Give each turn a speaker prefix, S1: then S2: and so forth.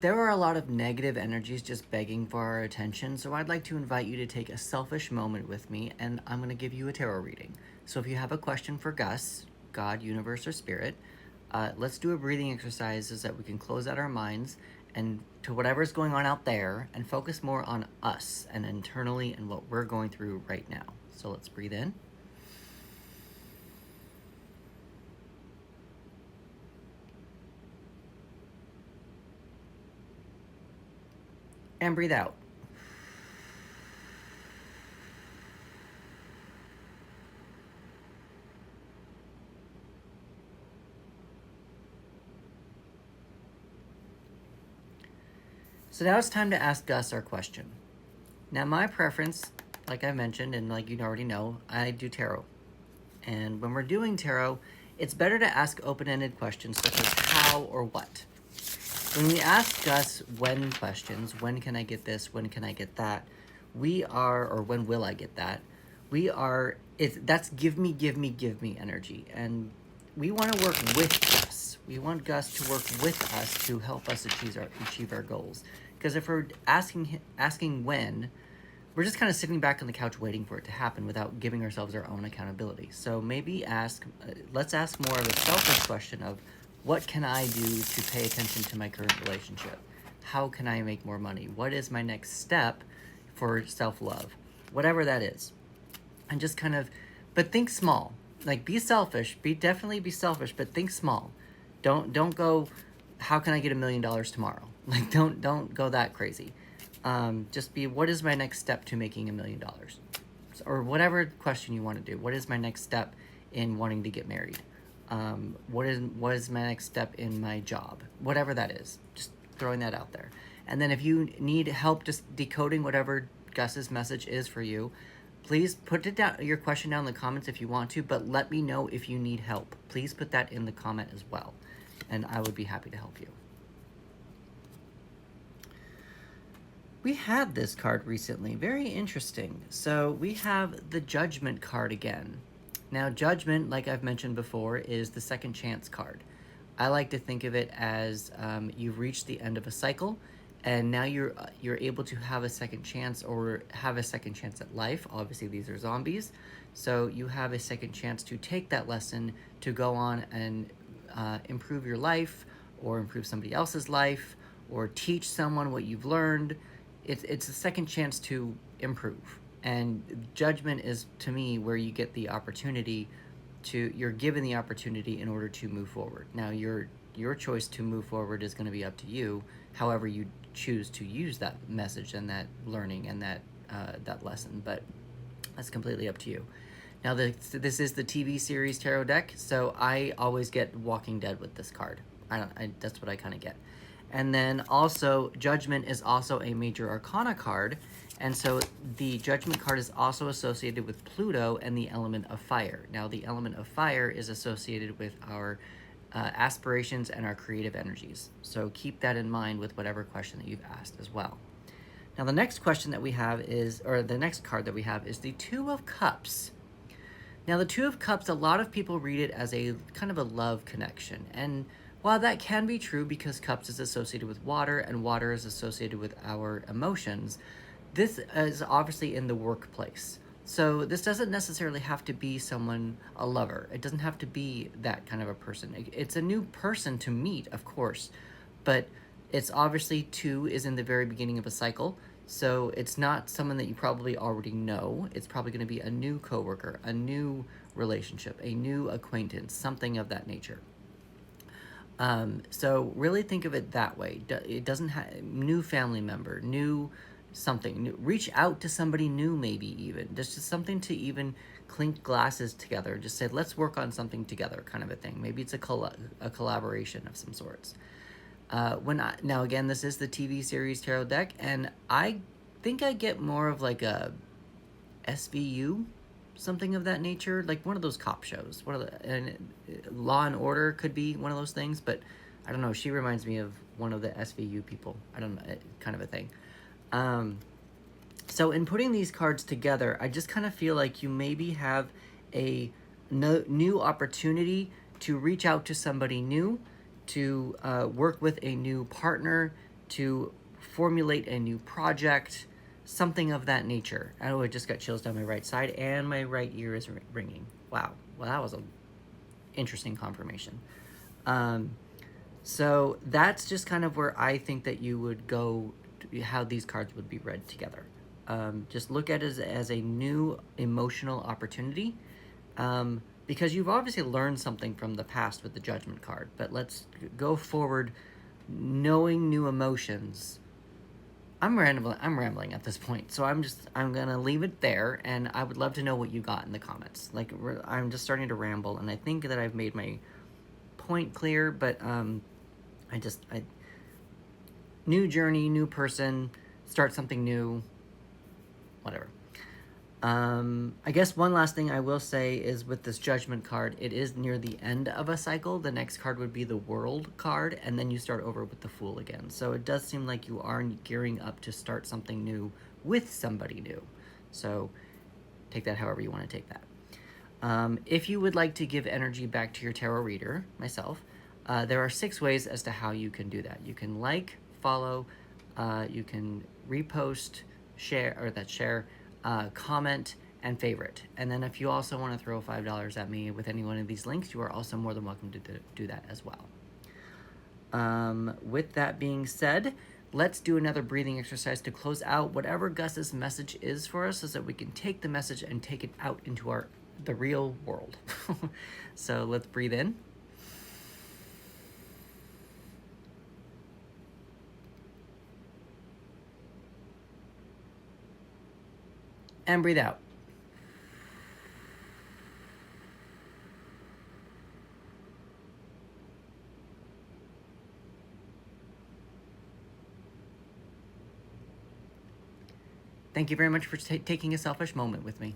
S1: There are a lot of negative energies just begging for our attention, so I'd like to invite you to take a selfish moment with me, and I'm going to give you a tarot reading. So if you have a question for Gus, God, universe, or spirit, let's do a breathing exercise so that we can close out our minds and to whatever's going on out there and focus more on us and internally and what we're going through right now. So let's breathe in. And breathe out. So now it's time to ask Gus our question. Now my preference, like I mentioned, and like you already know, I do tarot. And when we're doing tarot, it's better to ask open-ended questions such as how or what. When we ask Gus when questions, when can I get this, when can I get that, we are, or when will I get that, we are, that's give me energy. And we want to work with Gus. We want Gus to work with us to help us achieve our goals. Because if we're asking when, we're just kind of sitting back on the couch waiting for it to happen without giving ourselves our own accountability. So maybe let's ask more of a selfish question of, what can I do to pay attention to my current relationship? How can I make more money? What is my next step for self-love? Whatever that is. And just kind of, but think small. Like, be selfish, definitely be selfish, but think small. Don't go, how can I get $1 million tomorrow? Like, don't go that crazy. Just be, what is my next step to making $1 million? Or whatever question you want to do. What is my next step in wanting to get married? What is my next step in my job? Whatever that is, just throwing that out there. And then if you need help just decoding whatever Gus's message is for you, please put it down, your question down in the comments if you want to, but let me know if you need help. Please put that in the comment as well, and I would be happy to help you. We had this card recently, very interesting. So we have the Judgment card again. Now, Judgment, like I've mentioned before, is the second chance card. I like to think of it as you've reached the end of a cycle, and now you're able to have a second chance, or have a second chance at life. Obviously, these are zombies, so you have a second chance to take that lesson to go on and improve your life, or improve somebody else's life, or teach someone what you've learned. It's a second chance to improve. And Judgment is, to me, where you get the opportunity you're given the opportunity in order to move forward. Now, your choice to move forward is going to be up to you, however you choose to use that message and that learning and that lesson, but that's completely up to you. Now, this is the TV series tarot deck, so I always get Walking Dead with this card. That's what I kind of get. And then also, Judgment is also a major arcana card, and so the Judgment card is also associated with Pluto and the element of fire. Now, the element of fire is associated with our aspirations and our creative energies. So keep that in mind with whatever question that you've asked as well. Now, the next question that we have is, or the next card that we have is the Two of Cups. Now, the Two of Cups, a lot of people read it as a kind of a love connection. And while that can be true because cups is associated with water and water is associated with our emotions, this is obviously in the workplace. So this doesn't necessarily have to be someone, a lover. It doesn't have to be that kind of a person. It's a new person to meet, of course, but it's obviously two is in the very beginning of a cycle. So it's not someone that you probably already know. It's probably going to be a new coworker, a new relationship, a new acquaintance, something of that nature. So really think of it that way. It doesn't have new family member, new something new. Reach out to somebody new, maybe even just something to even clink glasses together. Just say, let's work on something together, kind of a thing. Maybe it's a collaboration of some sorts. Now again, this is the TV series tarot deck, and I think I get more of like a SVU, something of that nature, like one of those cop shows. And Law and Order could be one of those things, but I don't know. She reminds me of one of the SVU people. I don't know, kind of a thing. So in putting these cards together, I just kind of feel like you maybe have a new opportunity to reach out to somebody new, to work with a new partner, to formulate a new project, something of that nature. Oh, I just got chills down my right side, and my right ear is ringing. Wow. Well, that was a interesting confirmation. Um, so that's just kind of where I think that you would go, how these cards would be read together. Just look at it as a new emotional opportunity, because you've obviously learned something from the past with the Judgment card, but let's go forward knowing new emotions. I'm rambling at this point, so I'm gonna leave it there, and I would love to know what you got in the comments. Like, I'm just starting to ramble, and I think that I've made my point clear, but I new journey, new person, start something new, whatever. I guess one last thing I will say is with this Judgment card, it is near the end of a cycle. The next card would be the World card, and then you start over with the Fool again. So it does seem like you are gearing up to start something new with somebody new. So take that however you want to take that. If you would like to give energy back to your tarot reader, myself, there are 6 ways as to how you can do that. You can like, follow, you can repost, share, comment, and favorite. And then if you also want to throw $5 at me with any one of these links, you are also more than welcome to do that as well. With that being said, let's do another breathing exercise to close out whatever Gus's message is for us, so that we can take the message and take it out into the real world. So let's breathe in. And breathe out. Thank you very much for taking a selfish moment with me.